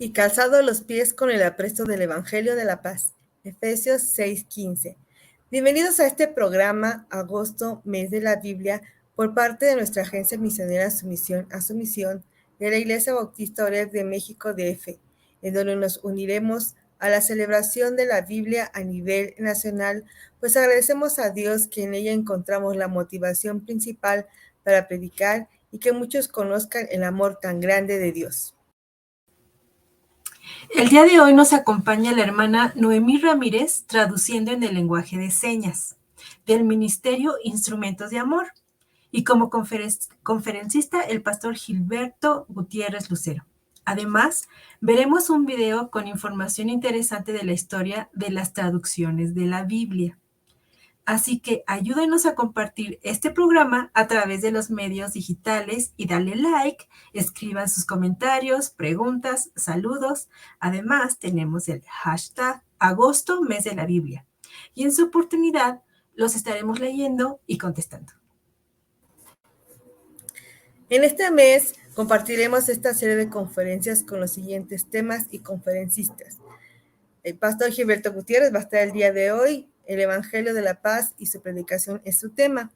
y calzado los pies con el apresto del Evangelio de la Paz. Efesios 6:15. Bienvenidos a este programa, agosto, mes de la Biblia, por parte de nuestra agencia misionera Su Misión de la Iglesia Bautista Oreb de México DF, en donde nos uniremos a la celebración de la Biblia a nivel nacional, pues agradecemos a Dios que en ella encontramos la motivación principal para predicar y que muchos conozcan el amor tan grande de Dios. El día de hoy nos acompaña la hermana Noemí Ramírez, traduciendo en el lenguaje de señas, del Ministerio Instrumentos de Amor, y como conferencista el pastor Gilberto Gutiérrez Lucero. Además, veremos un video con información interesante de la historia de las traducciones de la Biblia. Así que ayúdenos a compartir este programa a través de los medios digitales y dale like, escriban sus comentarios, preguntas, saludos. Además, tenemos el hashtag agosto, mes de la Biblia. Y en su oportunidad los estaremos leyendo y contestando. En este mes compartiremos esta serie de conferencias con los siguientes temas y conferencistas. El pastor Gilberto Gutiérrez va a estar el día de hoy. El Evangelio de la Paz y su predicación es su tema.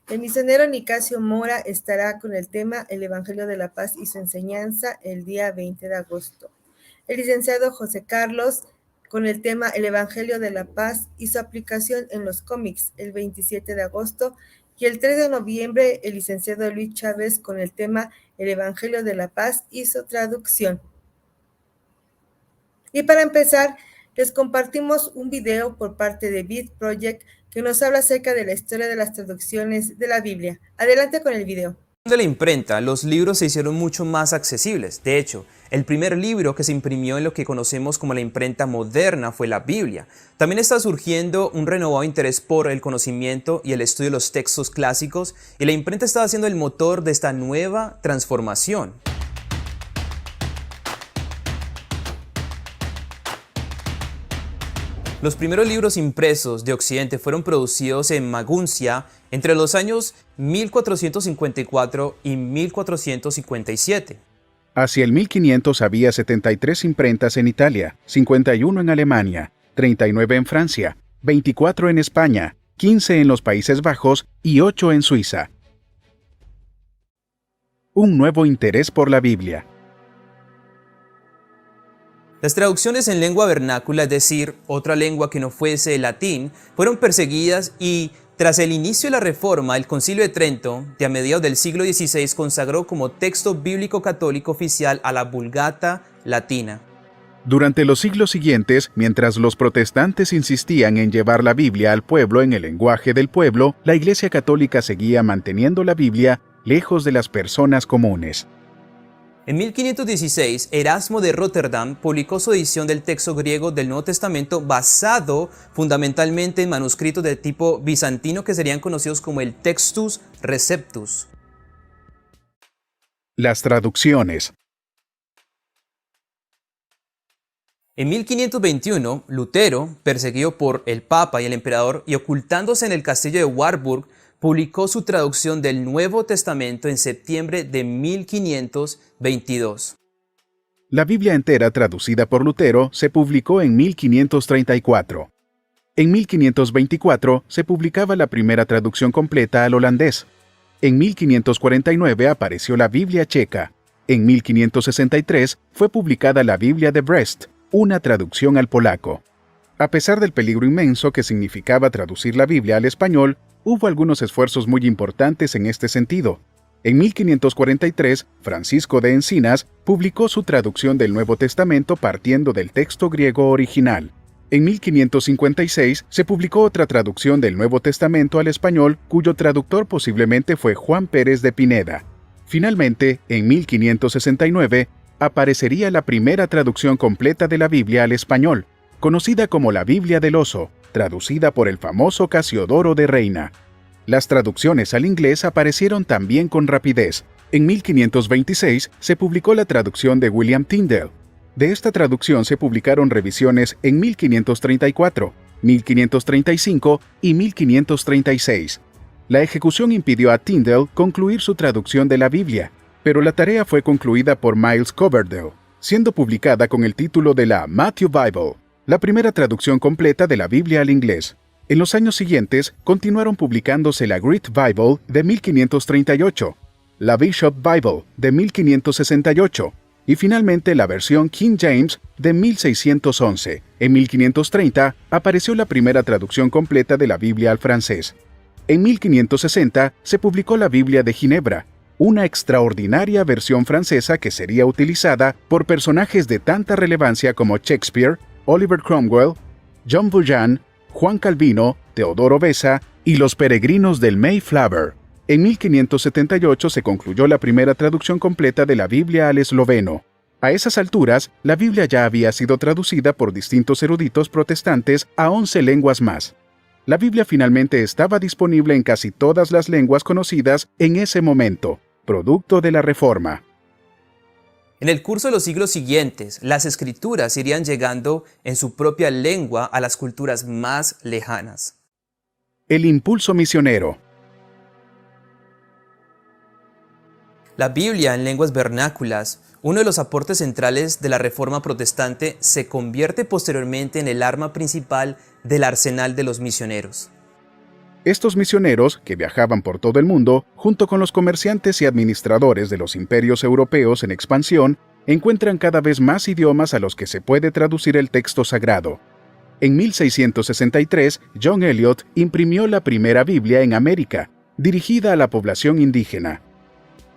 El misionero Nicasio Mora estará con el tema El Evangelio de la Paz y su enseñanza el día 20 de agosto. El licenciado José Carlos con el tema El Evangelio de la Paz y su aplicación en los cómics el 27 de agosto. Y el 3 de noviembre el licenciado Luis Chávez con el tema El Evangelio de la Paz y su traducción. Y para empezar, les compartimos un video por parte de Beat Project que nos habla acerca de la historia de las traducciones de la Biblia. Adelante con el video. De la imprenta, los libros se hicieron mucho más accesibles. De hecho, el primer libro que se imprimió en lo que conocemos como la imprenta moderna fue la Biblia. También está surgiendo un renovado interés por el conocimiento y el estudio de los textos clásicos, y la imprenta está siendo el motor de esta nueva transformación. Los primeros libros impresos de Occidente fueron producidos en Maguncia entre los años 1454 y 1457. Hacia el 1500 había 73 imprentas en Italia, 51 en Alemania, 39 en Francia, 24 en España, 15 en los Países Bajos y 8 en Suiza. Un nuevo interés por la Biblia. Las traducciones en lengua vernácula, es decir, otra lengua que no fuese el latín, fueron perseguidas y, tras el inicio de la Reforma, el Concilio de Trento, de a mediados del siglo XVI, consagró como texto bíblico católico oficial a la Vulgata latina. Durante los siglos siguientes, mientras los protestantes insistían en llevar la Biblia al pueblo en el lenguaje del pueblo, la Iglesia Católica seguía manteniendo la Biblia lejos de las personas comunes. En 1516, Erasmo de Rotterdam publicó su edición del texto griego del Nuevo Testamento basado fundamentalmente en manuscritos de tipo bizantino que serían conocidos como el Textus Receptus. Las traducciones. En 1521, Lutero, perseguido por el Papa y el Emperador y ocultándose en el castillo de Warburg, publicó su traducción del Nuevo Testamento en septiembre de 1522. La Biblia entera traducida por Lutero se publicó en 1534. En 1524 se publicaba la primera traducción completa al holandés. En 1549 apareció la Biblia checa. En 1563 fue publicada la Biblia de Brest, una traducción al polaco. A pesar del peligro inmenso que significaba traducir la Biblia al español, hubo algunos esfuerzos muy importantes en este sentido. En 1543, Francisco de Encinas publicó su traducción del Nuevo Testamento partiendo del texto griego original. En 1556 se publicó otra traducción del Nuevo Testamento al español, cuyo traductor posiblemente fue Juan Pérez de Pineda. Finalmente, en 1569, aparecería la primera traducción completa de la Biblia al español, conocida como la Biblia del Oso, traducida por el famoso Casiodoro de Reina. Las traducciones al inglés aparecieron también con rapidez. En 1526 se publicó la traducción de William Tyndale. De esta traducción se publicaron revisiones en 1534, 1535 y 1536. La ejecución impidió a Tyndale concluir su traducción de la Biblia, pero la tarea fue concluida por Miles Coverdale. siendo publicada con el título de la Matthew Bible, la primera traducción completa de la Biblia al inglés. En los años siguientes, continuaron publicándose la Great Bible de 1538, la Bishop Bible de 1568 y finalmente la versión King James de 1611. En 1530 apareció la primera traducción completa de la Biblia al francés. En 1560 se publicó la Biblia de Ginebra, una extraordinaria versión francesa que sería utilizada por personajes de tanta relevancia como Shakespeare, Oliver Cromwell, John Bunyan, Juan Calvino, Teodoro Beza y los peregrinos del Mayflower. En 1578 se concluyó la primera traducción completa de la Biblia al esloveno. A esas alturas, la Biblia ya había sido traducida por distintos eruditos protestantes a 11 lenguas más. La Biblia finalmente estaba disponible en casi todas las lenguas conocidas en ese momento, producto de la Reforma. En el curso de los siglos siguientes, las escrituras irían llegando en su propia lengua a las culturas más lejanas. El impulso misionero. La Biblia en lenguas vernáculas, uno de los aportes centrales de la Reforma protestante, se convierte posteriormente en el arma principal del arsenal de los misioneros. Estos misioneros, que viajaban por todo el mundo, junto con los comerciantes y administradores de los imperios europeos en expansión, encuentran cada vez más idiomas a los que se puede traducir el texto sagrado. En 1663, John Eliot imprimió la primera Biblia en América, dirigida a la población indígena.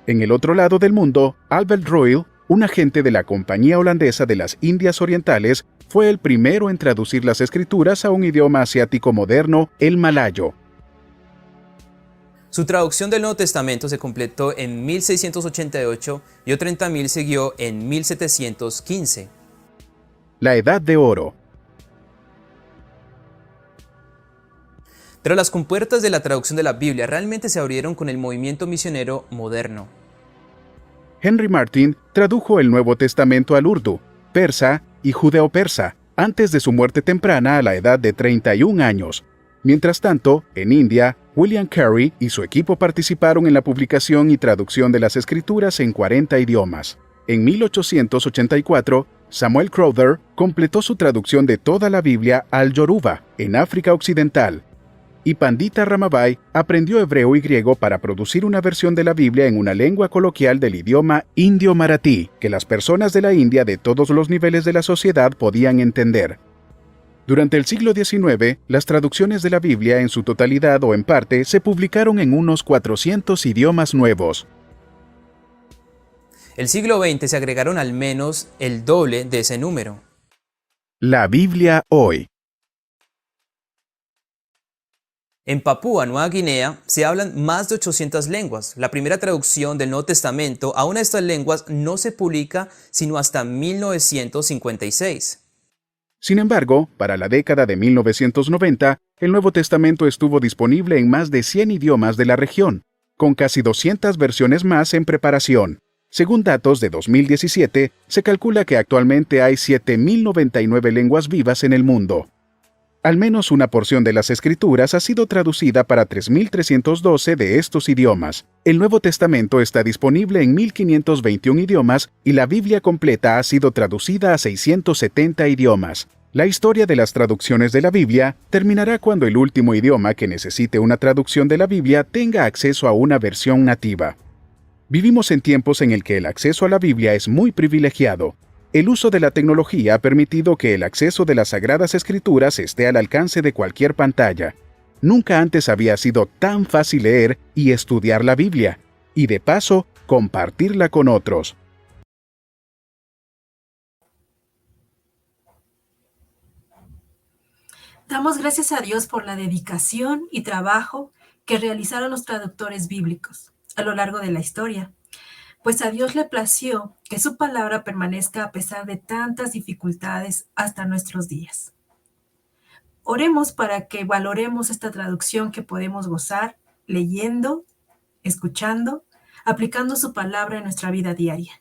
En el otro lado del mundo, Albert Royle, un agente de la Compañía Holandesa de las Indias Orientales, fue el primero en traducir las escrituras a un idioma asiático moderno, el malayo. Su traducción del Nuevo Testamento se completó en 1688 y otra en Tamil siguió en 1715. La Edad de Oro. Pero las compuertas de la traducción de la Biblia realmente se abrieron con el movimiento misionero moderno. Henry Martyn tradujo el Nuevo Testamento al urdu, persa y judeo-persa antes de su muerte temprana a la edad de 31 años. Mientras tanto, en India, William Carey y su equipo participaron en la publicación y traducción de las escrituras en 40 idiomas. En 1884, Samuel Crowther completó su traducción de toda la Biblia al Yoruba, en África Occidental. Y Pandita Ramabai aprendió hebreo y griego para producir una versión de la Biblia en una lengua coloquial del idioma indio maratí, que las personas de la India de todos los niveles de la sociedad podían entender. Durante el siglo XIX, las traducciones de la Biblia en su totalidad o en parte se publicaron en unos 400 idiomas nuevos. El siglo XX se agregaron al menos el doble de ese número. La Biblia hoy. En Papúa Nueva Guinea se hablan más de 800 lenguas. La primera traducción del Nuevo Testamento a una de estas lenguas no se publica sino hasta 1956. Sin embargo, para la década de 1990, el Nuevo Testamento estuvo disponible en más de 100 idiomas de la región, con casi 200 versiones más en preparación. Según datos de 2017, se calcula que actualmente hay 7.099 lenguas vivas en el mundo. Al menos una porción de las escrituras ha sido traducida para 3.312 de estos idiomas. El Nuevo Testamento está disponible en 1.521 idiomas y la Biblia completa ha sido traducida a 670 idiomas. La historia de las traducciones de la Biblia terminará cuando el último idioma que necesite una traducción de la Biblia tenga acceso a una versión nativa. Vivimos en tiempos en el que el acceso a la Biblia es muy privilegiado. El uso de la tecnología ha permitido que el acceso de las Sagradas Escrituras esté al alcance de cualquier pantalla. Nunca antes había sido tan fácil leer y estudiar la Biblia, y de paso, compartirla con otros. Damos gracias a Dios por la dedicación y trabajo que realizaron los traductores bíblicos a lo largo de la historia, pues a Dios le plació que su palabra permanezca a pesar de tantas dificultades hasta nuestros días. Oremos para que valoremos esta traducción que podemos gozar leyendo, escuchando, aplicando su palabra en nuestra vida diaria.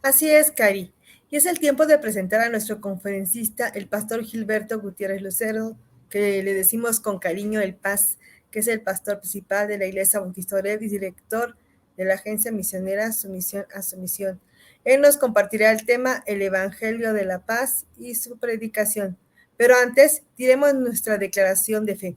Así es, Cari. Y es el tiempo de presentar a nuestro conferencista, el pastor Gilberto Gutiérrez Lucero, que le decimos con cariño el Paz, que es el pastor principal de la Iglesia Bautista Orevis, director de la Agencia Misionera Sumisión a Sumisión. Él nos compartirá el tema El Evangelio de la Paz y su predicación. Pero antes, diremos nuestra declaración de fe.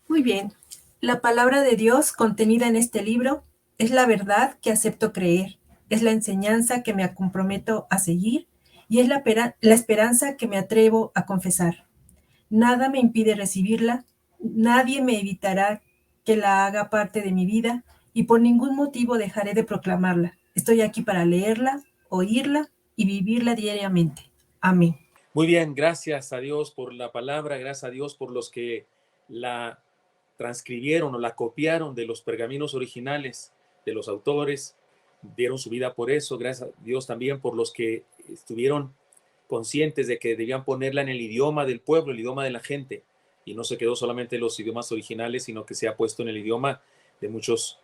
Muy bien. La palabra de Dios contenida en este libro es la verdad que acepto creer, es la enseñanza que me comprometo a seguir y es la esperanza que me atrevo a confesar. Nada me impide recibirla, nadie me evitará que la haga parte de mi vida y por ningún motivo dejaré de proclamarla. Estoy aquí para leerla, oírla y vivirla diariamente. Amén. Muy bien, gracias a Dios por la palabra, gracias a Dios por los que la transcribieron o la copiaron de los pergaminos originales de los autores, dieron su vida por eso, gracias a Dios también por los que estuvieron conscientes de que debían ponerla en el idioma del pueblo, el idioma de la gente, y no se quedó solamente en los idiomas originales, sino que se ha puesto en el idioma de muchos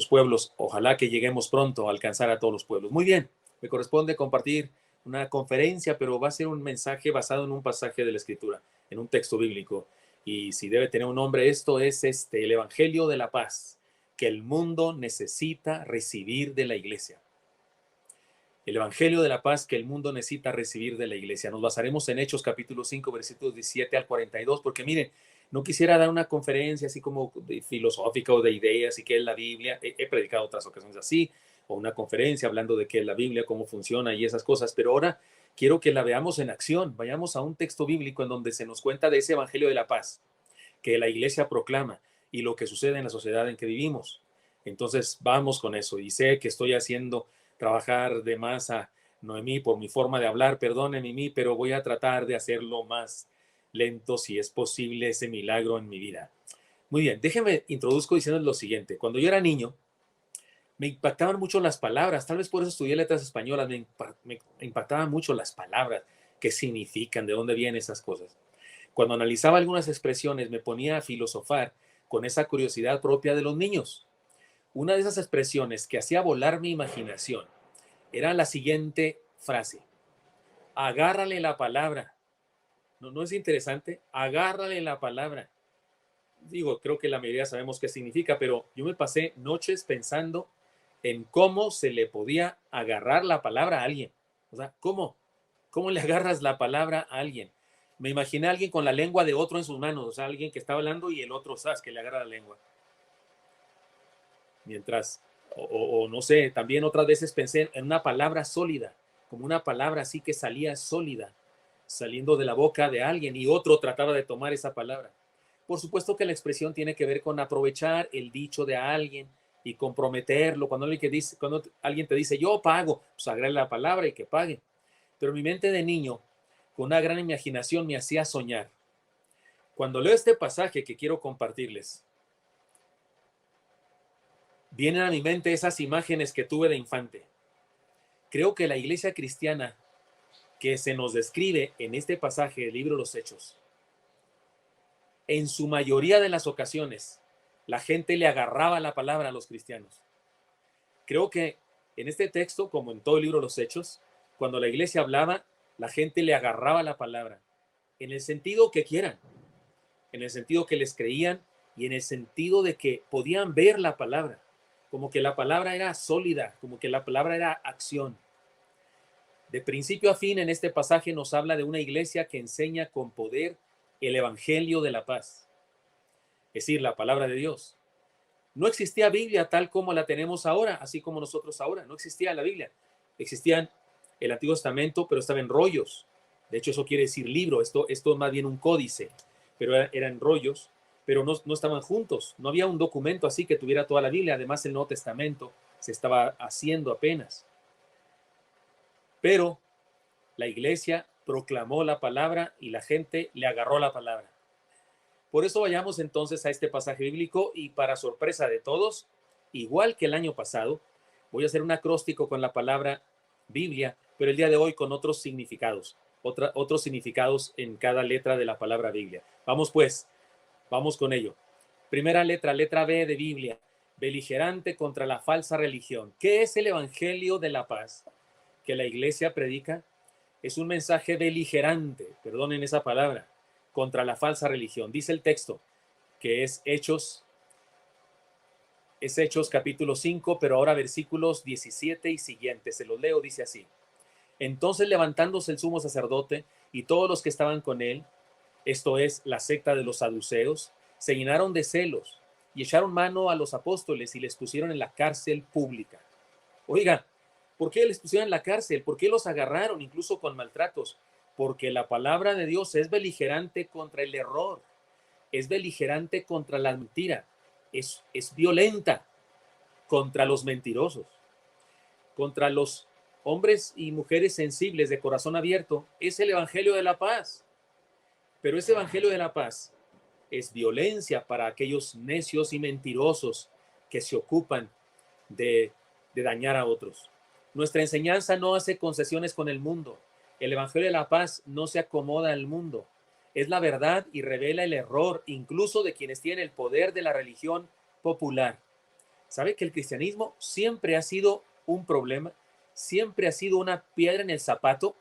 pueblos. Ojalá que lleguemos pronto a alcanzar a todos los pueblos. Muy bien, me corresponde compartir una conferencia, pero va a ser un mensaje basado en un pasaje de la Escritura, en un texto bíblico. Y si debe tener un nombre, esto es el Evangelio de la Paz, que el mundo necesita recibir de la iglesia. El Evangelio de la Paz que el mundo necesita recibir de la iglesia. Nos basaremos en Hechos capítulo 5, versículos 17 al 42, porque miren, no quisiera dar una conferencia así como filosófica o de ideas y qué es la Biblia. He predicado otras ocasiones así, o una conferencia hablando de qué es la Biblia, cómo funciona y esas cosas, pero ahora quiero que la veamos en acción. Vayamos a un texto bíblico en donde se nos cuenta de ese Evangelio de la Paz que la iglesia proclama y lo que sucede en la sociedad en que vivimos. Entonces vamos con eso, y sé que estoy haciendo trabajar de más a Noemí por mi forma de hablar, perdónenme mí, pero voy a tratar de hacerlo más lento si es posible ese milagro en mi vida. Muy bien, déjenme introduzco diciéndoles lo siguiente. Cuando yo era niño, me impactaban mucho las palabras, tal vez por eso estudié letras españolas, me impactaban mucho las palabras, qué significan, de dónde vienen esas cosas. Cuando analizaba algunas expresiones, me ponía a filosofar con esa curiosidad propia de los niños. Una de esas expresiones que hacía volar mi imaginación era la siguiente frase: agárrale la palabra. ¿No es interesante? Agárrale la palabra. Digo, creo que la mayoría sabemos qué significa, pero yo me pasé noches pensando en cómo se le podía agarrar la palabra a alguien. O sea, ¿cómo le agarras la palabra a alguien? Me imaginé a alguien con la lengua de otro en sus manos, o sea, alguien que estaba hablando y el otro, ¿sabes?, que le agarra la lengua. Mientras, o no sé, también otras veces pensé en una palabra sólida, como una palabra así que salía sólida, saliendo de la boca de alguien, y otro trataba de tomar esa palabra. Por supuesto que la expresión tiene que ver con aprovechar el dicho de alguien y comprometerlo. Cuando alguien te dice, yo pago, pues agrega la palabra y que pague. Pero mi mente de niño, con una gran imaginación, me hacía soñar. Cuando leo este pasaje que quiero compartirles, vienen a mi mente esas imágenes que tuve de infante. Creo que la iglesia cristiana que se nos describe en este pasaje del libro de los Hechos, en su mayoría de las ocasiones, la gente le agarraba la palabra a los cristianos. Creo que en este texto, como en todo el libro de los Hechos, cuando la iglesia hablaba, la gente le agarraba la palabra, en el sentido que quieran, en el sentido que les creían y en el sentido de que podían ver la palabra, como que la palabra era sólida, como que la palabra era acción. De principio a fin, en este pasaje nos habla de una iglesia que enseña con poder el Evangelio de la Paz, es decir, la palabra de Dios. No existía Biblia tal como la tenemos ahora, así como nosotros ahora. No existía la Biblia. Existían el Antiguo Testamento, pero estaba en rollos. De hecho, eso quiere decir libro. Esto es más bien un códice, pero eran rollos, pero no estaban juntos. No había un documento así que tuviera toda la Biblia. Además, el Nuevo Testamento se estaba haciendo apenas. Pero la iglesia proclamó la palabra y la gente le agarró la palabra. Por eso vayamos entonces a este pasaje bíblico, y para sorpresa de todos, igual que el año pasado, voy a hacer un acróstico con la palabra Biblia, pero el día de hoy con otros significados, otros significados en cada letra de la palabra Biblia. Vamos pues, vamos con ello. Primera letra, letra B de Biblia: beligerante contra la falsa religión. ¿Qué es el Evangelio de la Paz que la iglesia predica? Es un mensaje beligerante, perdonen esa palabra, contra la falsa religión. Dice el texto, que es Hechos Es Hechos capítulo 5, pero ahora versículos 17 y siguientes. Se los leo, dice así. Entonces levantándose el sumo sacerdote y todos los que estaban con él, esto es, la secta de los saduceos, se llenaron de celos y echaron mano a los apóstoles y les pusieron en la cárcel pública. Oiga, ¿por qué les pusieron en la cárcel? ¿Por qué los agarraron incluso con maltratos? Porque la palabra de Dios es beligerante contra el error, es beligerante contra la mentira, es violenta contra los mentirosos, contra los hombres y mujeres sensibles de corazón abierto. Es el evangelio de la paz. Pero ese evangelio de la paz es violencia para aquellos necios y mentirosos que se ocupan de dañar a otros. Nuestra enseñanza no hace concesiones con el mundo. El evangelio de la paz no se acomoda al mundo. Es la verdad y revela el error, incluso de quienes tienen el poder de la religión popular. ¿Sabe que el cristianismo siempre ha sido un problema? Siempre ha sido una piedra en el zapato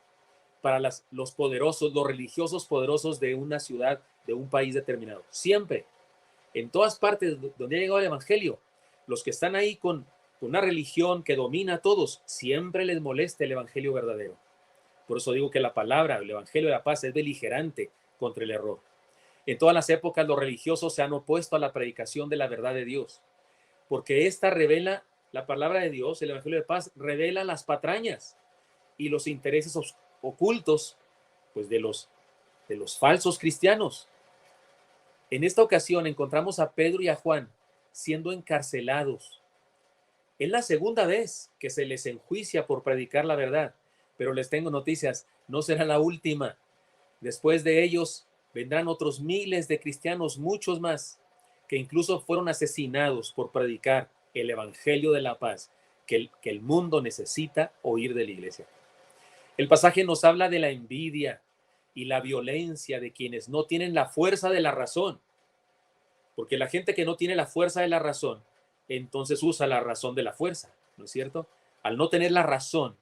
para los poderosos, los religiosos poderosos de una ciudad, de un país determinado. Siempre, en todas partes donde ha llegado el evangelio, los que están ahí con una religión que domina a todos, siempre les molesta el evangelio verdadero. Por eso digo que la palabra, el evangelio de la paz, es beligerante contra el error. En todas las épocas los religiosos se han opuesto a la predicación de la verdad de Dios, porque esta revela, la palabra de Dios, el evangelio de paz, revela las patrañas y los intereses ocultos, pues, de los falsos cristianos. En esta ocasión encontramos a Pedro y a Juan siendo encarcelados. Es la segunda vez que se les enjuicia por predicar la verdad, pero les tengo noticias, no será la última. Después de ellos vendrán otros miles de cristianos, muchos más, que incluso fueron asesinados por predicar el evangelio de la paz que el mundo necesita oír de la iglesia. El pasaje nos habla de la envidia y la violencia de quienes no tienen la fuerza de la razón, porque la gente que no tiene la fuerza de la razón, entonces usa la razón de la fuerza, ¿no es cierto? Al no tener la razón,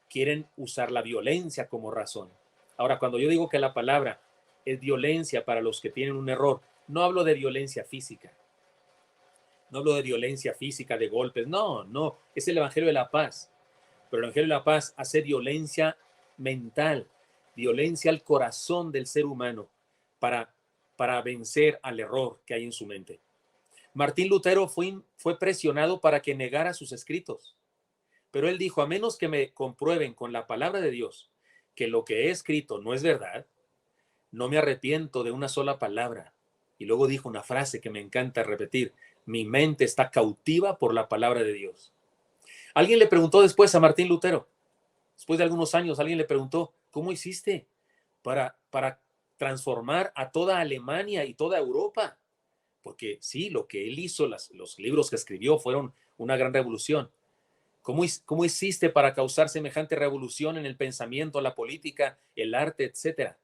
quieren usar la violencia como razón. Ahora, cuando yo digo que la palabra es violencia para los que tienen un error, no hablo de violencia física, no hablo de violencia física, de golpes, no, es el evangelio de la paz. Pero el evangelio de la paz hace violencia mental, violencia al corazón del ser humano para vencer al error que hay en su mente. Martín Lutero fue presionado para que negara sus escritos, pero él dijo, a menos que me comprueben con la palabra de Dios que lo que he escrito no es verdad, no me arrepiento de una sola palabra. Y luego dijo una frase que me encanta repetir, mi mente está cautiva por la palabra de Dios. Alguien le preguntó después a Martín Lutero, después de algunos años, alguien le preguntó, ¿cómo hiciste para transformar a toda Alemania y toda Europa? Porque sí, lo que él hizo, los libros que escribió fueron una gran revolución. ¿Cómo hiciste para causar semejante revolución en el pensamiento, la política, el arte, etcétera?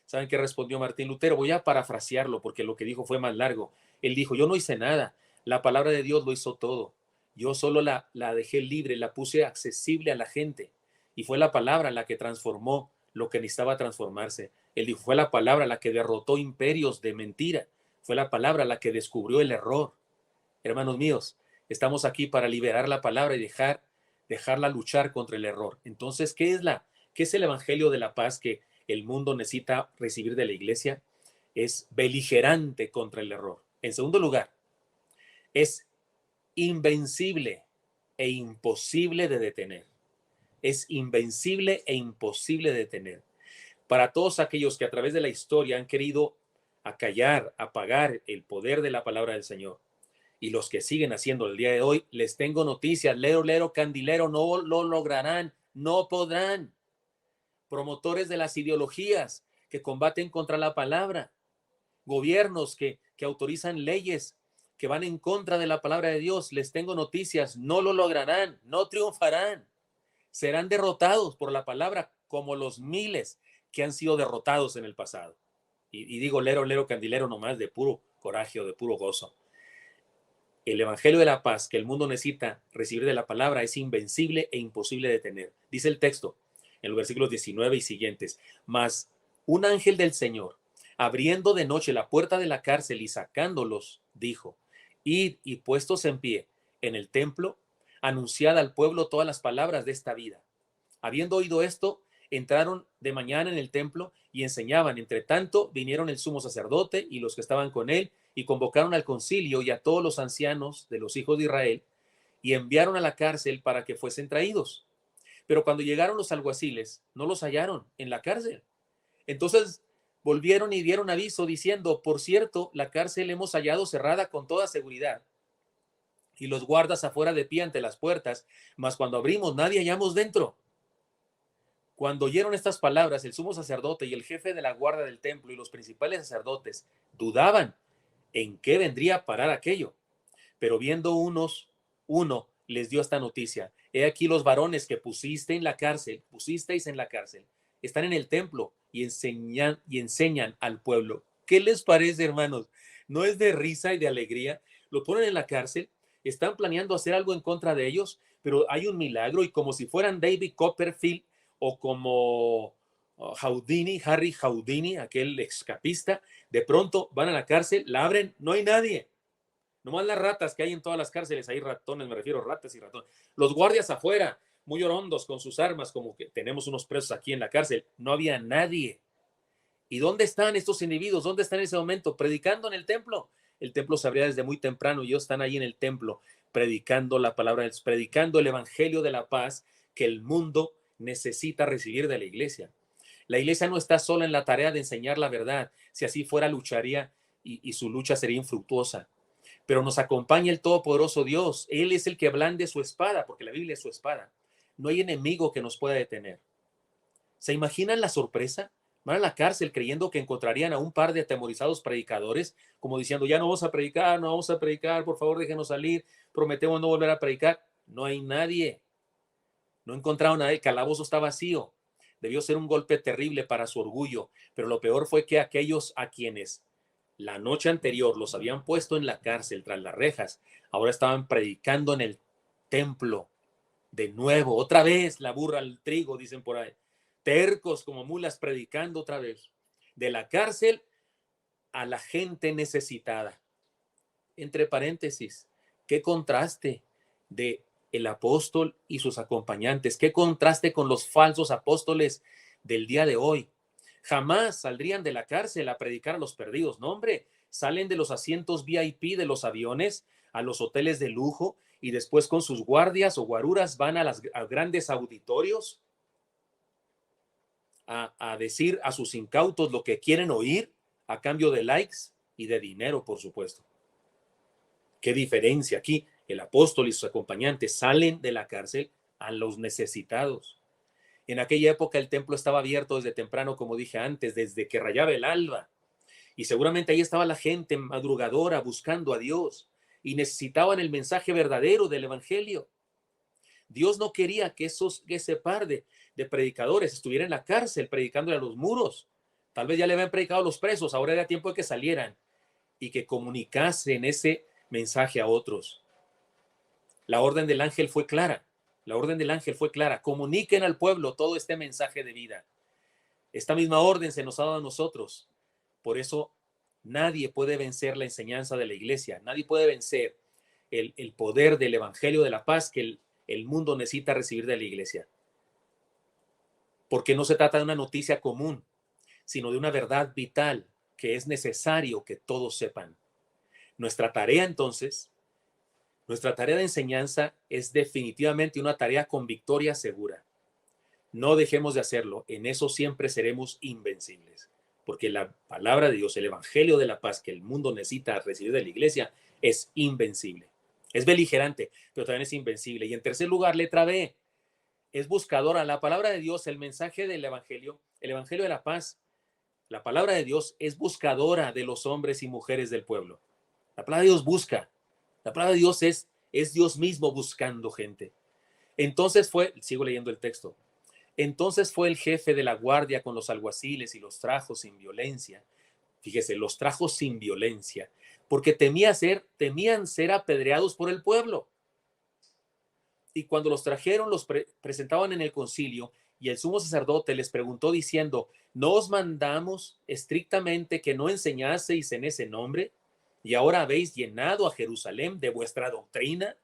¿Saben qué respondió Martín Lutero? Voy a parafrasearlo porque lo que dijo fue más largo. Él dijo, yo no hice nada, la palabra de Dios lo hizo todo. Yo solo la dejé libre, la puse accesible a la gente. Y fue la palabra la que transformó lo que necesitaba transformarse. Él dijo, fue la palabra la que derrotó imperios de mentira. Fue la palabra la que descubrió el error. Hermanos míos, estamos aquí para liberar la palabra y dejarla luchar contra el error. Entonces, ¿qué es el evangelio de la paz que el mundo necesita recibir de la iglesia? Es beligerante contra el error. En segundo lugar, es invencible e imposible de detener. Es invencible e imposible de detener. Para todos aquellos que a través de la historia han querido acallar, apagar el poder de la palabra del Señor, y los que siguen haciendo el día de hoy, les tengo noticias, lero, lero, candilero, no lo lograrán, no podrán. Promotores de las ideologías que combaten contra la palabra, gobiernos que autorizan leyes que van en contra de la palabra de Dios, les tengo noticias, no lo lograrán, no triunfarán, serán derrotados por la palabra como los miles que han sido derrotados en el pasado. Y digo lero, lero, candilero nomás de puro coraje o de puro gozo. El evangelio de la paz que el mundo necesita recibir de la palabra es invencible e imposible de detener. Dice el texto en los versículos 19 y siguientes, mas un ángel del Señor, abriendo de noche la puerta de la cárcel y sacándolos, dijo, Id y puestos en pie en el templo, anunciad al pueblo todas las palabras de esta vida. Habiendo oído esto, entraron de mañana en el templo y enseñaban. Entre tanto, vinieron el sumo sacerdote y los que estaban con él, y convocaron al concilio y a todos los ancianos de los hijos de Israel, y enviaron a la cárcel para que fuesen traídos. Pero cuando llegaron los alguaciles, no los hallaron en la cárcel. Entonces volvieron y dieron aviso diciendo: por cierto, la cárcel hemos hallado cerrada con toda seguridad, y los guardas afuera de pie ante las puertas, mas cuando abrimos nadie hallamos dentro. Cuando oyeron estas palabras, el sumo sacerdote y el jefe de la guardia del templo y los principales sacerdotes dudaban en qué vendría a parar aquello. Pero viendo uno les dio esta noticia: he aquí los varones que pusisteis en la cárcel, están en el templo y enseñan al pueblo. ¿Qué les parece, hermanos? ¿No es de risa y de alegría? Lo ponen en la cárcel, están planeando hacer algo en contra de ellos, pero hay un milagro, y como si fueran David Copperfield o como Harry Houdini, aquel escapista, de pronto van a la cárcel, la abren, no hay nadie. Nomás las ratas que hay en todas las cárceles, hay ratones, me refiero, ratas y ratones. Los guardias afuera, muy orondos con sus armas, como que tenemos unos presos aquí en la cárcel. No había nadie. ¿Y dónde están estos individuos? ¿Dónde están en ese momento? Predicando en el templo. El templo se abría desde muy temprano y ellos están ahí en el templo predicando la palabra, predicando el evangelio de la paz que el mundo necesita recibir de la iglesia. La iglesia no está sola en la tarea de enseñar la verdad. Si así fuera, lucharía y su lucha sería infructuosa. Pero nos acompaña el todopoderoso Dios. Él es el que blande su espada, porque la Biblia es su espada. No hay enemigo que nos pueda detener. ¿Se imaginan la sorpresa? Van a la cárcel creyendo que encontrarían a un par de atemorizados predicadores, como diciendo: ya no vamos a predicar, no vamos a predicar, por favor déjenos salir, prometemos no volver a predicar. No hay nadie. No encontraron a nadie, el calabozo está vacío. Debió ser un golpe terrible para su orgullo, pero lo peor fue que aquellos a quienes la noche anterior los habían puesto en la cárcel tras las rejas, ahora estaban predicando en el templo. De nuevo, otra vez la burra al trigo, dicen por ahí. Tercos como mulas, predicando otra vez. De la cárcel a la gente necesitada. Entre paréntesis, qué contraste de el apóstol y sus acompañantes. Qué contraste con los falsos apóstoles del día de hoy. Jamás saldrían de la cárcel a predicar a los perdidos. No, hombre, salen de los asientos VIP de los aviones a los hoteles de lujo y después con sus guardias o guaruras van a grandes auditorios a decir a sus incautos lo que quieren oír a cambio de likes y de dinero, por supuesto. ¿Qué diferencia aquí? El apóstol y sus acompañantes salen de la cárcel a los necesitados. En aquella época el templo estaba abierto desde temprano, como dije antes, desde que rayaba el alba. Y seguramente ahí estaba la gente madrugadora buscando a Dios y necesitaban el mensaje verdadero del evangelio. Dios no quería que ese par de predicadores estuviera en la cárcel predicándole a los muros. Tal vez ya le habían predicado a los presos, ahora era tiempo de que salieran y que comunicasen ese mensaje a otros. La orden del ángel fue clara. La orden del ángel fue clara. Comuniquen al pueblo todo este mensaje de vida. Esta misma orden se nos ha dado a nosotros. Por eso nadie puede vencer la enseñanza de la iglesia. Nadie puede vencer el poder del evangelio de la paz que el mundo necesita recibir de la iglesia. Porque no se trata de una noticia común, sino de una verdad vital que es necesario que todos sepan. Nuestra tarea entonces, nuestra tarea de enseñanza es definitivamente una tarea con victoria segura. No dejemos de hacerlo, en eso siempre seremos invencibles, porque la palabra de Dios, el evangelio de la paz que el mundo necesita recibir de la iglesia es invencible. Es beligerante, pero también es invencible. Y en tercer lugar, letra B, es buscadora. La palabra de Dios, el mensaje del evangelio, el evangelio de la paz, la palabra de Dios es buscadora de los hombres y mujeres del pueblo. La palabra de Dios busca. La palabra de Dios es Dios mismo buscando gente. Entonces sigo leyendo el texto. Entonces fue el jefe de la guardia con los alguaciles y los trajo sin violencia. Fíjese, los trajo sin violencia, porque temían ser apedreados por el pueblo. Y cuando los trajeron, los presentaban en el concilio, y el sumo sacerdote les preguntó diciendo: ¿no os mandamos estrictamente que no enseñaseis en ese nombre? y ahora habéis llenado a Jerusalén de vuestra doctrina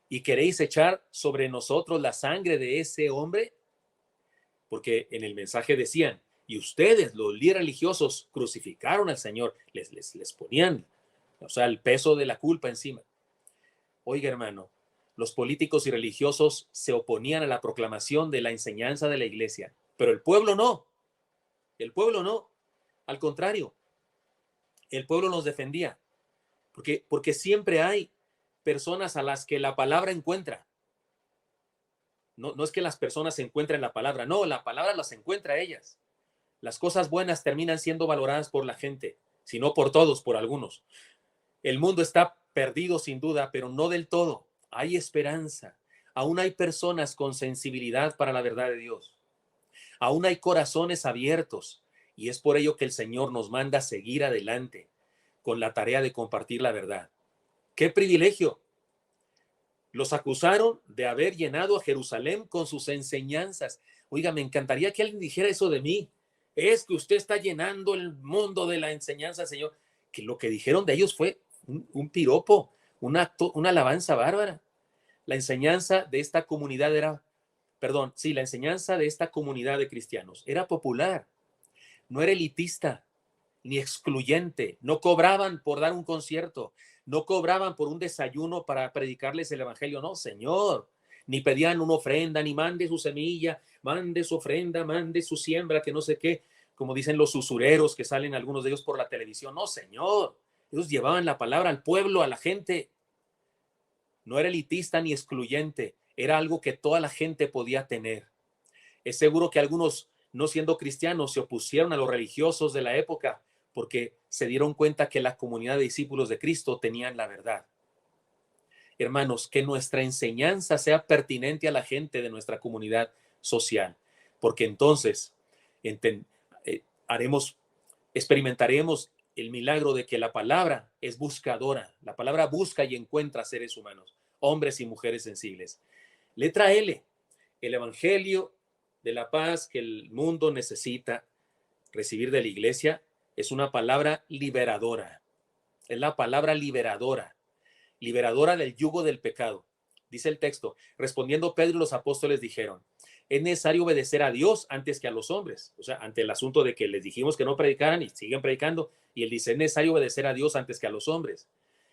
y queréis echar sobre nosotros la sangre de ese hombre. Porque en el mensaje decían, y ustedes, los líderes religiosos, crucificaron al Señor, les ponían, o sea, el peso de la culpa encima. Oiga, hermano, los políticos y religiosos se oponían a la proclamación de la enseñanza de la iglesia, pero el pueblo no, al contrario, el pueblo nos defendía, porque siempre hay personas a las que la palabra encuentra. No es que las personas encuentren la palabra, no, la palabra las encuentra a ellas. Las cosas buenas terminan siendo valoradas por la gente, si no por todos, por algunos. El mundo está perdido sin duda, pero no del todo. Hay esperanza. Aún hay personas con sensibilidad para la verdad de Dios. Aún hay corazones abiertos, y es por ello que el Señor nos manda seguir adelante con la tarea de compartir la verdad. ¡Qué privilegio! Los acusaron de haber llenado a Jerusalén con sus enseñanzas. Oiga, me encantaría que alguien dijera eso de mí. Es que usted está llenando el mundo de la enseñanza, Señor. Que lo que dijeron de ellos fue un piropo, un acto, una alabanza bárbara. La enseñanza de esta comunidad la enseñanza de esta comunidad de cristianos era popular. No era elitista ni excluyente. No cobraban por dar un concierto. No cobraban por un desayuno para predicarles el evangelio. No, Señor. Ni pedían una ofrenda, ni mande su semilla, mande su ofrenda, mande su siembra, que no sé qué. Como dicen los usureros que salen algunos de ellos por la televisión. No, Señor. Ellos llevaban la palabra al pueblo, a la gente. No era elitista ni excluyente. Era algo que toda la gente podía tener. Es seguro que algunos, no siendo cristianos, se opusieron a los religiosos de la época porque se dieron cuenta que la comunidad de discípulos de Cristo tenían la verdad. Hermanos, que nuestra enseñanza sea pertinente a la gente de nuestra comunidad social, porque entonces experimentaremos el milagro de que la palabra es buscadora. La palabra busca y encuentra seres humanos, hombres y mujeres sensibles. Letra L, el evangelio de la paz que el mundo necesita recibir de la iglesia es una palabra liberadora. Es la palabra liberadora, liberadora del yugo del pecado. Dice el texto, respondiendo Pedro y los apóstoles dijeron, es necesario obedecer a Dios antes que a los hombres. O sea, ante el asunto de que les dijimos que no predicaran y siguen predicando, y él dice, es necesario obedecer a Dios antes que a los hombres.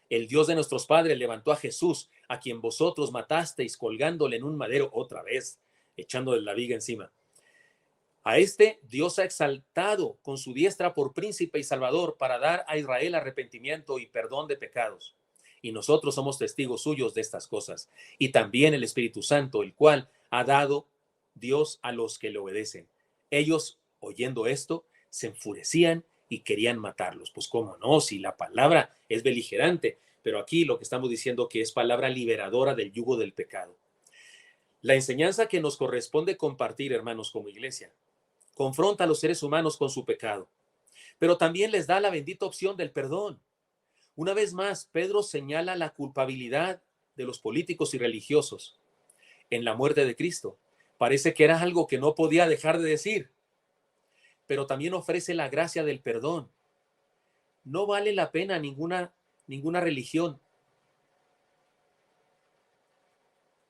El Dios de nuestros padres levantó a Jesús, a quien vosotros matasteis colgándole en un madero, otra vez, echándole la viga encima. A este Dios ha exaltado con su diestra por príncipe y salvador para dar a Israel arrepentimiento y perdón de pecados. Y nosotros somos testigos suyos de estas cosas. Y también el Espíritu Santo, el cual ha dado Dios a los que le obedecen. Ellos, oyendo esto, se enfurecían y querían matarlos. Pues cómo no, si la palabra es beligerante, pero aquí lo que estamos diciendo que es palabra liberadora del yugo del pecado. La enseñanza que nos corresponde compartir, hermanos, como iglesia, confronta a los seres humanos con su pecado, pero también les da la bendita opción del perdón. Una vez más, Pedro señala la culpabilidad de los políticos y religiosos en la muerte de Cristo. Parece que era algo que no podía dejar de decir, pero también ofrece la gracia del perdón. No vale la pena ninguna religión.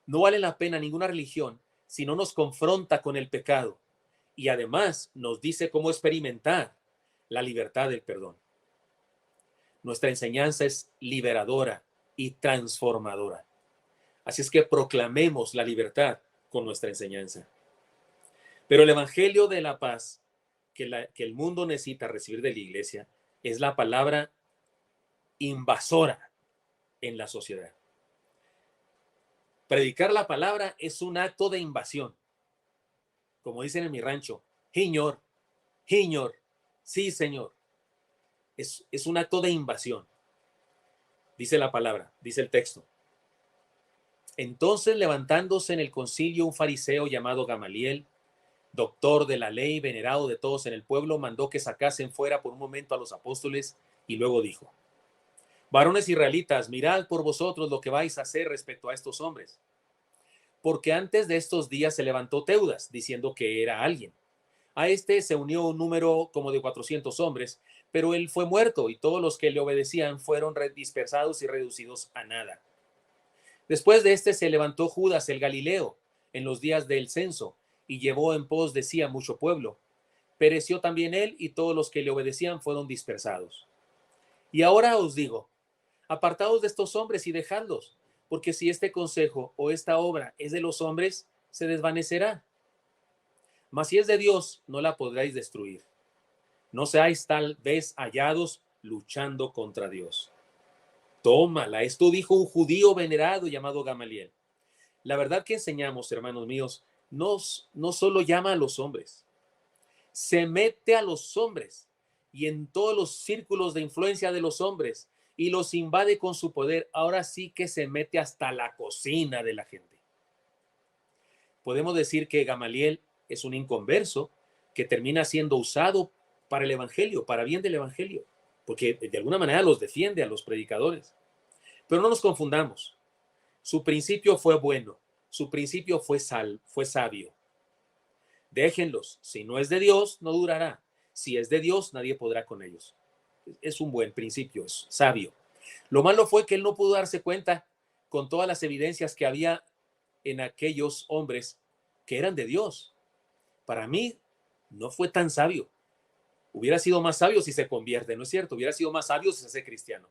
No vale la pena ninguna religión si no nos confronta con el pecado y además nos dice cómo experimentar la libertad del perdón. Nuestra enseñanza es liberadora y transformadora. Así es que proclamemos la libertad con nuestra enseñanza. Pero el evangelio de la paz que el mundo necesita recibir de la iglesia es la palabra invasora en la sociedad. Predicar la palabra es un acto de invasión. Como dicen en mi rancho, Señor, Señor, sí, Señor. Es un acto de invasión. Dice la palabra, dice el texto. Entonces, levantándose en el concilio un fariseo llamado Gamaliel, doctor de la ley, venerado de todos en el pueblo, mandó que sacasen fuera por un momento a los apóstoles y luego dijo, varones israelitas, mirad por vosotros lo que vais a hacer respecto a estos hombres. Porque antes de estos días se levantó Teudas, diciendo que era alguien. A este se unió un número como de 400 hombres, pero él fue muerto y todos los que le obedecían fueron dispersados y reducidos a nada. Después de este se levantó Judas el Galileo en los días del censo y llevó en pos de sí a mucho pueblo. Pereció también él y todos los que le obedecían fueron dispersados. Y ahora os digo, apartaos de estos hombres y dejadlos, porque si este consejo o esta obra es de los hombres, se desvanecerá. Mas si es de Dios, no la podréis destruir. No seáis tal vez hallados luchando contra Dios. Tómala, esto dijo un judío venerado llamado Gamaliel. La verdad que enseñamos, hermanos míos, no solo llama a los hombres, se mete a los hombres y en todos los círculos de influencia de los hombres y los invade con su poder. Ahora sí que se mete hasta la cocina de la gente. Podemos decir que Gamaliel es un inconverso que termina siendo usado para el evangelio, para bien del evangelio, porque de alguna manera los defiende a los predicadores. Pero no nos confundamos. Su principio fue bueno, su principio fue sabio. Déjenlos, si no es de Dios, no durará. Si es de Dios, nadie podrá con ellos. Es un buen principio, es sabio. Lo malo fue que él no pudo darse cuenta con todas las evidencias que había en aquellos hombres que eran de Dios. Para mí, no fue tan sabio. Hubiera sido más sabio si se convierte, ¿no es cierto? Hubiera sido más sabio si se hace cristiano.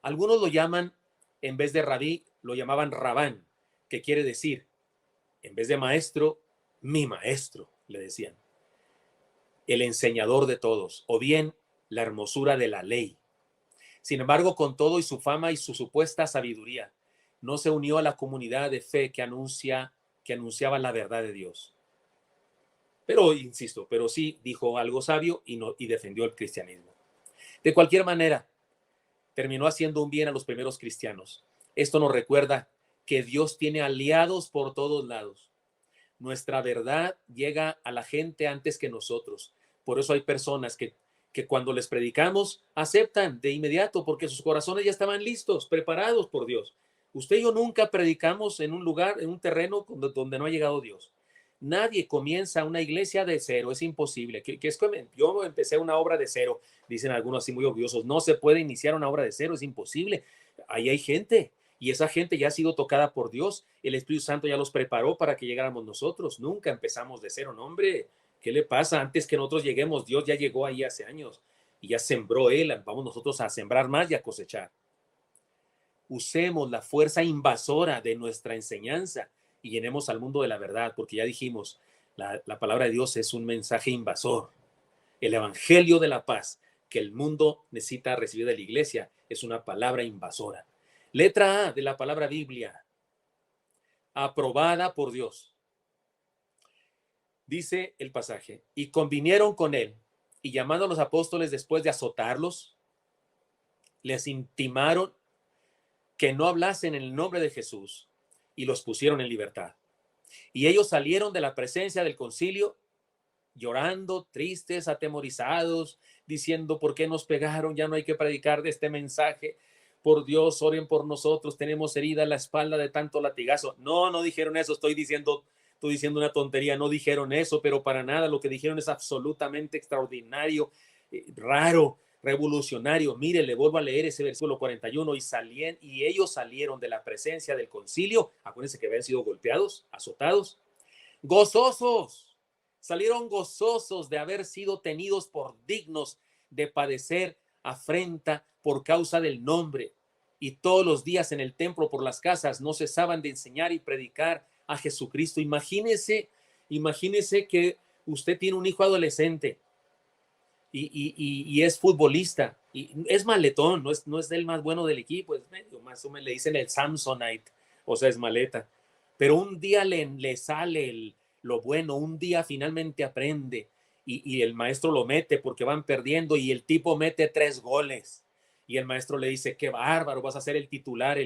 Algunos lo llaman, en vez de rabí, lo llamaban rabán, que quiere decir, en vez de maestro, mi maestro, le decían. El enseñador de todos, o bien la hermosura de la ley. Sin embargo, con todo y su fama y su supuesta sabiduría, no se unió a la comunidad de fe que anunciaba la verdad de Dios. Pero, insisto, pero sí dijo algo sabio y defendió el cristianismo. De cualquier manera, terminó haciendo un bien a los primeros cristianos. Esto nos recuerda que Dios tiene aliados por todos lados. Nuestra verdad llega a la gente antes que nosotros. Por eso hay personas que cuando les predicamos aceptan de inmediato porque sus corazones ya estaban listos, preparados por Dios. Usted y yo nunca predicamos en un lugar, en un terreno donde no ha llegado Dios. Nadie comienza una iglesia de cero, es imposible. Yo empecé una obra de cero, dicen algunos así muy orgullosos. No se puede iniciar una obra de cero, es imposible. Ahí hay gente y esa gente ya ha sido tocada por Dios. El Espíritu Santo ya los preparó para que llegáramos nosotros. Nunca empezamos de cero, no, hombre. ¿Qué le pasa? Antes que nosotros lleguemos, Dios ya llegó ahí hace años y ya sembró Él. Vamos nosotros a sembrar más y a cosechar. Usemos la fuerza invasora de nuestra enseñanza y llenemos al mundo de la verdad, porque ya dijimos, la palabra de Dios es un mensaje invasor. El evangelio de la paz que el mundo necesita recibir de la iglesia es una palabra invasora. Letra A de la palabra Biblia, aprobada por Dios. Dice el pasaje, y convinieron con él, y llamando a los apóstoles después de azotarlos, les intimaron que no hablasen en el nombre de Jesús, y los pusieron en libertad. Y ellos salieron de la presencia del concilio llorando, tristes, atemorizados, diciendo, ¿por qué nos pegaron? Ya no hay que predicar de este mensaje. Por Dios, oren por nosotros, tenemos herida en la espalda de tanto latigazo. No dijeron eso, estoy diciendo una tontería, no dijeron eso, pero para nada, lo que dijeron es absolutamente extraordinario, raro, revolucionario. Mire, le vuelvo a leer ese versículo 41, y ellos salieron de la presencia del concilio, acuérdense que habían sido golpeados, azotados, gozosos, salieron gozosos de haber sido tenidos por dignos de padecer afrenta por causa del nombre, y todos los días en el templo por las casas no cesaban de enseñar y predicar a Jesucristo. Imagínese que usted tiene un hijo adolescente y es futbolista y es maletón, no es el más bueno del equipo, es medio más o menos, le dicen el Samsonite, o sea, es maleta, pero un día le sale lo bueno, un día finalmente aprende y el maestro lo mete porque van perdiendo y el tipo mete 3 goles y el maestro le dice, qué bárbaro, vas a ser el titular,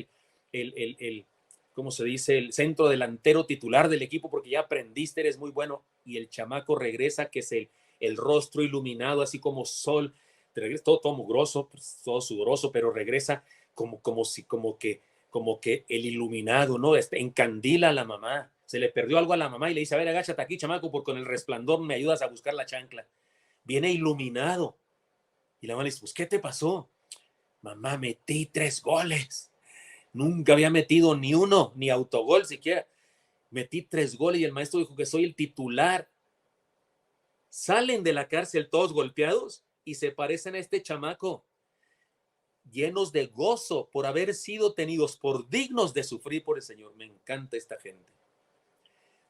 ¿cómo se dice? El centro delantero titular del equipo porque ya aprendiste, eres muy bueno. Y el chamaco regresa, que es el rostro iluminado, así como sol, regresa todo mugroso, pues, todo sudoroso, pero regresa como que el iluminado, ¿no? Encandila a la mamá. Se le perdió algo a la mamá y le dice, a ver, agáchate aquí, chamaco, porque con el resplandor me ayudas a buscar la chancla. viene iluminado. Y la mamá le dice, pues, ¿qué te pasó? Mamá, metí 3 goles. Nunca había metido ni uno, ni autogol siquiera. Metí 3 goles y el maestro dijo que soy el titular. Salen de la cárcel todos golpeados y se parecen a este chamaco, llenos de gozo por haber sido tenidos por dignos de sufrir por el Señor. Me encanta esta gente.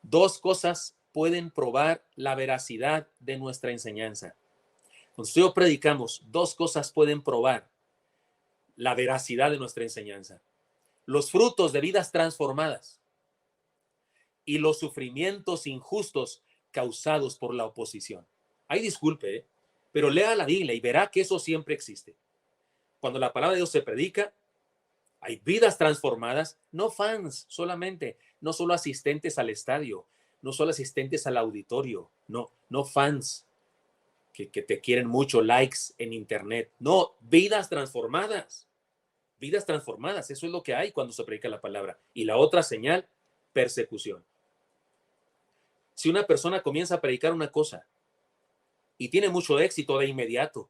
2 cosas pueden probar la veracidad de nuestra enseñanza. Cuando nosotros predicamos, 2 cosas pueden probar la veracidad de nuestra enseñanza: los frutos de vidas transformadas y los sufrimientos injustos causados por la oposición. Ay, disculpe, pero lea la Biblia y verá que eso siempre existe. Cuando la palabra de Dios se predica, hay vidas transformadas, no fans solamente, no solo asistentes al estadio, no solo asistentes al auditorio, no fans que te quieren mucho, likes en internet, no, vidas transformadas, eso es lo que hay cuando se predica la palabra. Y la otra señal, persecución. Si una persona comienza a predicar una cosa y tiene mucho éxito de inmediato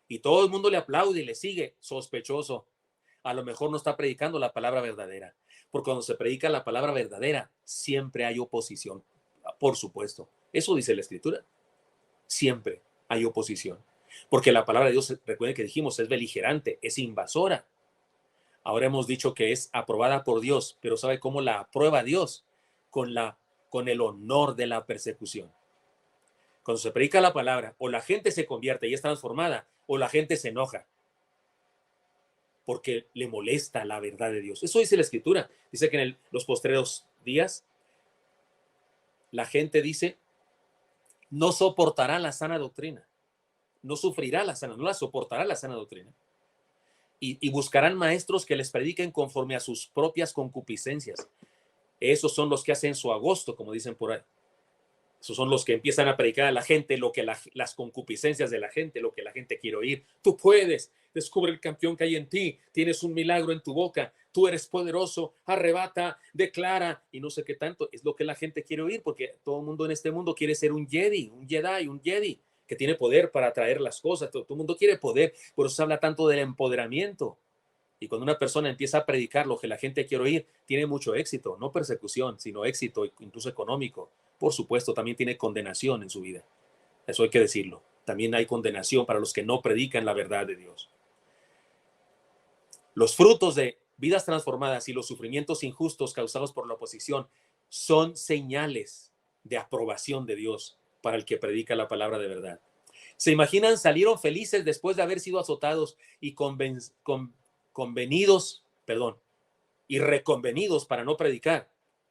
y todo el mundo le aplaude y le sigue, sospechoso, a lo mejor no está predicando la palabra verdadera, porque cuando se predica la palabra verdadera siempre hay oposición, por supuesto, eso dice la Escritura, siempre hay oposición, porque la palabra de Dios, recuerden que dijimos, es beligerante, es invasora. Ahora hemos dicho que es aprobada por Dios, pero ¿sabe cómo la aprueba Dios? Con el honor de la persecución. Cuando se predica la palabra, o la gente se convierte y es transformada, o la gente se enoja porque le molesta la verdad de Dios. Eso dice la Escritura. Dice que en los postreros días la gente dice, no soportará la sana doctrina, no sufrirá la sana, no la soportará la sana doctrina. Y buscarán maestros que les prediquen conforme a sus propias concupiscencias. Esos son los que hacen su agosto, como dicen por ahí. Esos son los que empiezan a predicar a la gente lo que las concupiscencias de la gente, lo que la gente quiere oír. Tú puedes, descubre el campeón que hay en ti, tienes un milagro en tu boca, tú eres poderoso, arrebata, declara y no sé qué tanto. Es lo que la gente quiere oír, porque todo el mundo en este mundo quiere ser un Jedi, un Jedi que tiene poder para traer las cosas. Todo el mundo quiere poder, por eso se habla tanto del empoderamiento. Y cuando una persona empieza a predicar lo que la gente quiere oír, tiene mucho éxito, no persecución, sino éxito incluso económico. Por supuesto, también tiene condenación en su vida. Eso hay que decirlo. También hay condenación para los que no predican la verdad de Dios. Los frutos de vidas transformadas y los sufrimientos injustos causados por la oposición son señales de aprobación de Dios para el que predica la palabra de verdad. ¿Se imaginan? Salieron felices después de haber sido azotados y y reconvenidos para no predicar,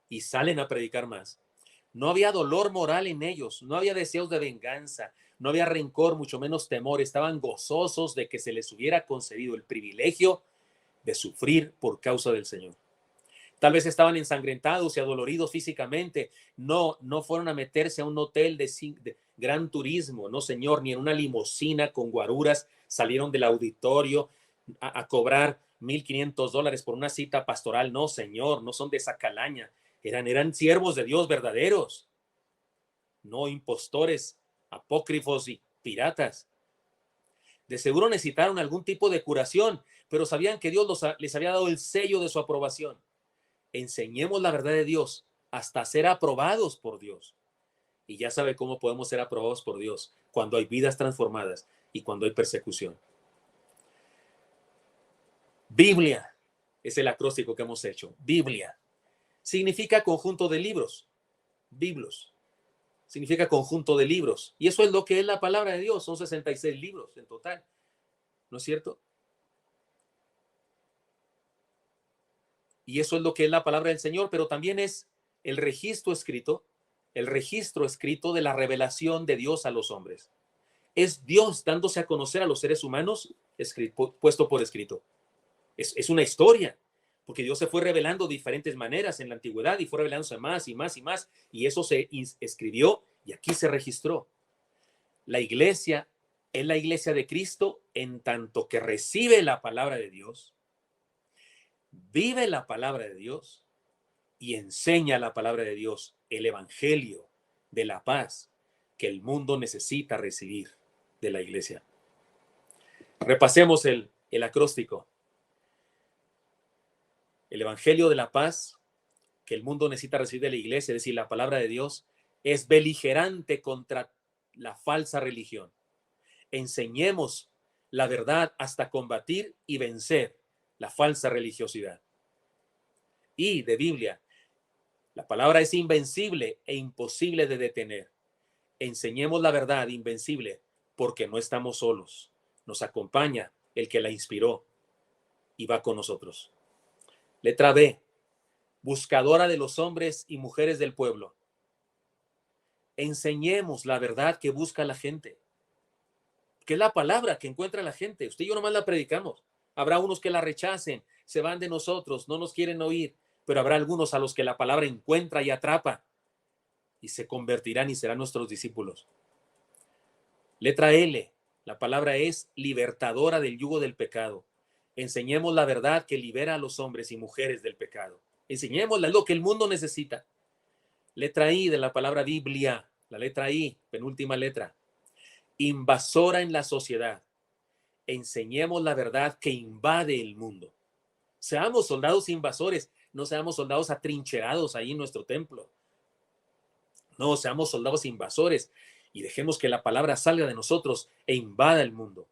y salen a predicar más. No había dolor moral en ellos, no había deseos de venganza, no había rencor, mucho menos temor. Estaban gozosos de que se les hubiera concedido el privilegio de sufrir por causa del Señor. Tal vez estaban ensangrentados y adoloridos físicamente. No fueron a meterse a un hotel de gran turismo, no señor, ni en una limusina con guaruras salieron del auditorio a cobrar $1,500 por una cita pastoral. No, señor, no son de esa calaña. Eran siervos de Dios verdaderos, no impostores, apócrifos y piratas. De seguro necesitaron algún tipo de curación, pero sabían que Dios les había dado el sello de su aprobación. Enseñemos la verdad de Dios hasta ser aprobados por Dios. Y ya sabe cómo podemos ser aprobados por Dios: cuando hay vidas transformadas y cuando hay persecución. Biblia es el acróstico que hemos hecho. Biblia significa conjunto de libros. Biblos significa conjunto de libros. Y eso es lo que es la palabra de Dios. Son 66 libros en total. ¿No es cierto? Y eso es lo que es la palabra del Señor, pero también es el registro escrito de la revelación de Dios a los hombres. Es Dios dándose a conocer a los seres humanos, puesto por escrito. Es una historia, porque Dios se fue revelando de diferentes maneras en la antigüedad y fue revelándose más y más y más, y eso se escribió y aquí se registró. La iglesia es la iglesia de Cristo en tanto que recibe la palabra de Dios, vive la palabra de Dios y enseña la palabra de Dios, el evangelio de la paz que el mundo necesita recibir. de la iglesia. Repasemos el acróstico. El Evangelio de la paz que el mundo necesita recibir de la iglesia, es decir, la palabra de Dios, es beligerante contra la falsa religión. Enseñemos la verdad hasta combatir y vencer la falsa religiosidad. Y de Biblia, la palabra es invencible e imposible de detener. Enseñemos la verdad invencible porque no estamos solos. Nos acompaña el que la inspiró y va con nosotros. Letra B, buscadora de los hombres y mujeres del pueblo. Enseñemos la verdad que busca la gente, que es la palabra que encuentra la gente. Usted y yo nomás la predicamos. Habrá unos que la rechacen, se van de nosotros, no nos quieren oír, pero habrá algunos a los que la palabra encuentra y atrapa y se convertirán y serán nuestros discípulos. Letra L, la palabra es libertadora del yugo del pecado. Enseñemos la verdad que libera a los hombres y mujeres del pecado. Enseñémosla, es lo que el mundo necesita. Letra I de la palabra Biblia, la letra I, penúltima letra. Invasora en la sociedad. Enseñemos la verdad que invade el mundo. Seamos soldados invasores, no seamos soldados atrincherados ahí en nuestro templo. No, seamos soldados invasores y dejemos que la palabra salga de nosotros e invada el mundo.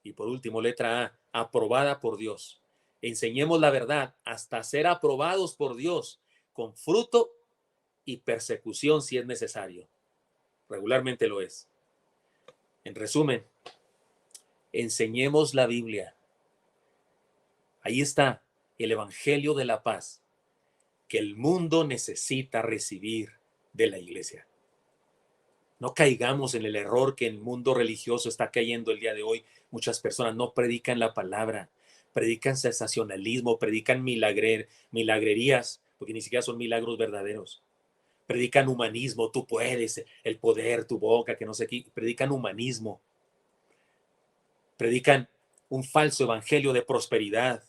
Y por último, letra A, aprobada por Dios. Enseñemos la verdad hasta ser aprobados por Dios con fruto y persecución si es necesario. Regularmente lo es. En resumen, enseñemos la Biblia. Ahí está el Evangelio de la paz que el mundo necesita recibir de la iglesia. No caigamos en el error que el mundo religioso está cayendo el día de hoy. Muchas personas no predican la palabra, predican sensacionalismo, predican milagrerías, porque ni siquiera son milagros verdaderos. Predican humanismo, tú puedes, el poder, tu boca, que no sé qué. Predican humanismo. Predican un falso evangelio de prosperidad.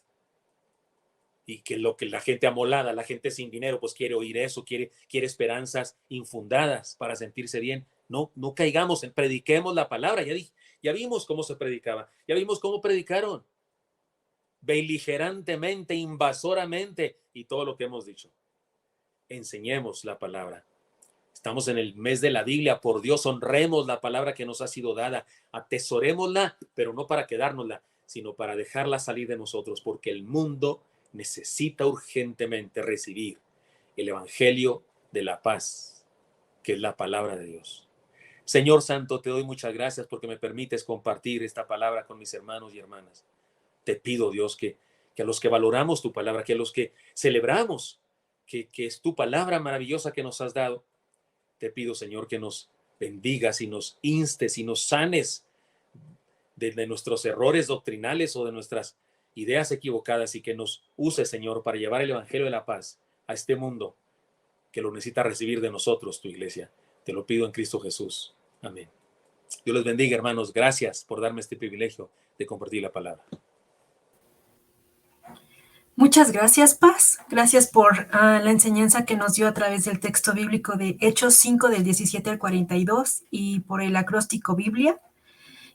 Y que lo que la gente amolada, la gente sin dinero, pues quiere oír eso, quiere esperanzas infundadas para sentirse bien. No caigamos prediquemos la palabra. Ya vimos cómo se predicaba, ya vimos cómo predicaron. Beligerantemente, invasoramente y todo lo que hemos dicho. Enseñemos la palabra. Estamos en el mes de la Biblia, por Dios, honremos la palabra que nos ha sido dada, atesorémosla, pero no para quedárnosla, sino para dejarla salir de nosotros, porque el mundo necesita urgentemente recibir el Evangelio de la paz, que es la palabra de Dios. Señor Santo, te doy muchas gracias porque me permites compartir esta palabra con mis hermanos y hermanas. Te pido, Dios, que a los que valoramos tu palabra, que a los que celebramos que es tu palabra maravillosa que nos has dado, te pido, Señor, que nos bendigas y nos instes y nos sanes de nuestros errores doctrinales o de nuestras ideas equivocadas y que nos uses, Señor, para llevar el Evangelio de la paz a este mundo que lo necesita recibir de nosotros, tu iglesia. Te lo pido en Cristo Jesús. Amén. Dios les bendiga, hermanos. Gracias por darme este privilegio de compartir la palabra. Muchas gracias, Paz. Gracias por la enseñanza que nos dio a través del texto bíblico de Hechos 5, del 17 al 42, y por el acróstico Biblia,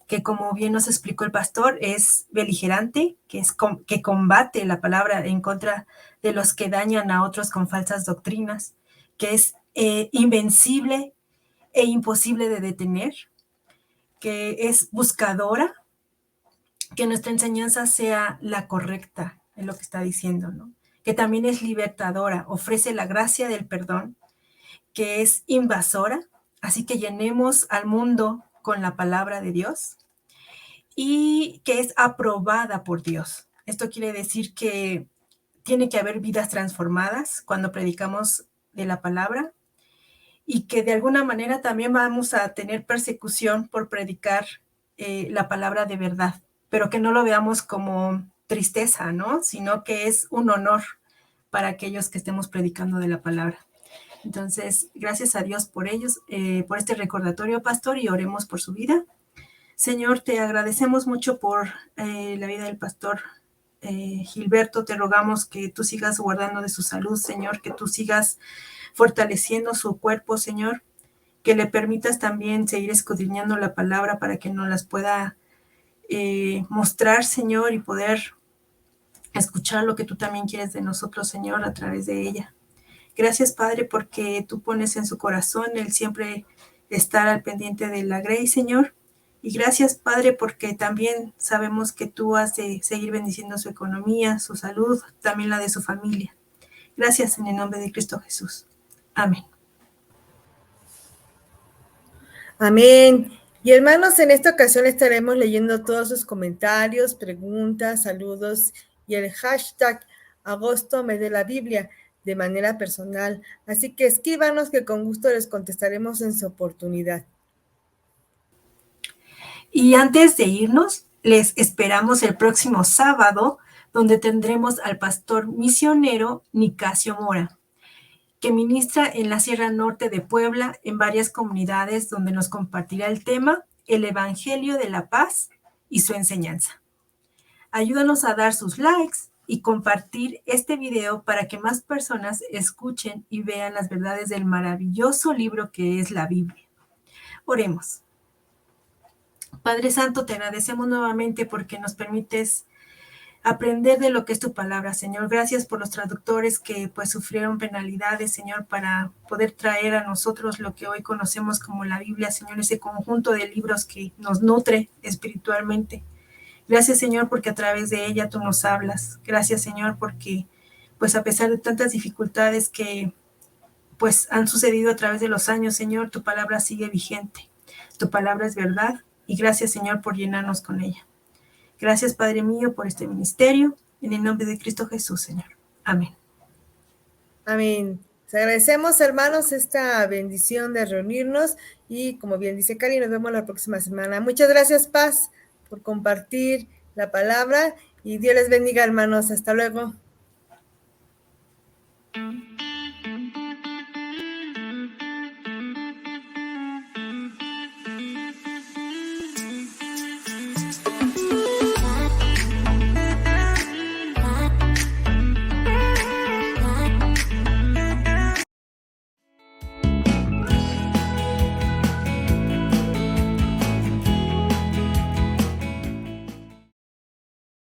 que como bien nos explicó el pastor, es beligerante, que combate la palabra en contra de los que dañan a otros con falsas doctrinas, que es invencible e imposible de detener, que es buscadora, que nuestra enseñanza sea la correcta, es lo que está diciendo, ¿no? Que también es libertadora, ofrece la gracia del perdón, que es invasora, así que llenemos al mundo con la palabra de Dios, y que es aprobada por Dios. Esto quiere decir que tiene que haber vidas transformadas cuando predicamos de la palabra, y que de alguna manera también vamos a tener persecución por predicar la palabra de verdad, pero que no lo veamos como tristeza, ¿no? Sino que es un honor para aquellos que estemos predicando de la palabra. Entonces, gracias a Dios por ellos, por este recordatorio, pastor, y oremos por su vida. Señor, te agradecemos mucho por la vida del pastor Gilberto. Te rogamos que tú sigas guardando de su salud, Señor, que tú sigas fortaleciendo su cuerpo, Señor, que le permitas también seguir escudriñando la palabra para que nos las pueda mostrar, Señor, y poder escuchar lo que tú también quieres de nosotros, Señor, a través de ella. Gracias, Padre, porque tú pones en su corazón el siempre estar al pendiente de la Grace, Señor. Y gracias, Padre, porque también sabemos que tú has de seguir bendiciendo su economía, su salud, también la de su familia. Gracias en el nombre de Cristo Jesús. Amén. Amén. Y hermanos, en esta ocasión estaremos leyendo todos sus comentarios, preguntas, saludos y el hashtag agosto mes de la Biblia de manera personal. Así que escríbanos que con gusto les contestaremos en su oportunidad. Y antes de irnos, les esperamos el próximo sábado, donde tendremos al pastor misionero Nicasio Mora, que ministra en la Sierra Norte de Puebla en varias comunidades, donde nos compartirá el tema el Evangelio de la Paz y su enseñanza. Ayúdanos a dar sus likes y compartir este video para que más personas escuchen y vean las verdades del maravilloso libro que es la Biblia. Oremos. Padre Santo, te agradecemos nuevamente porque nos permites aprender de lo que es tu palabra, Señor. Gracias por los traductores que pues sufrieron penalidades, Señor, para poder traer a nosotros lo que hoy conocemos como la Biblia, Señor, ese conjunto de libros que nos nutre espiritualmente. Gracias, Señor, porque a través de ella tú nos hablas. Gracias, Señor, porque pues a pesar de tantas dificultades que pues han sucedido a través de los años, Señor, tu palabra sigue vigente. Tu palabra es verdad y gracias, Señor, por llenarnos con ella. Gracias, Padre mío, por este ministerio. En el nombre de Cristo Jesús, Señor. Amén. Amén. Les agradecemos, hermanos, esta bendición de reunirnos y, como bien dice Cari, nos vemos la próxima semana. Muchas gracias, Paz, por compartir la palabra y Dios les bendiga, hermanos. Hasta luego.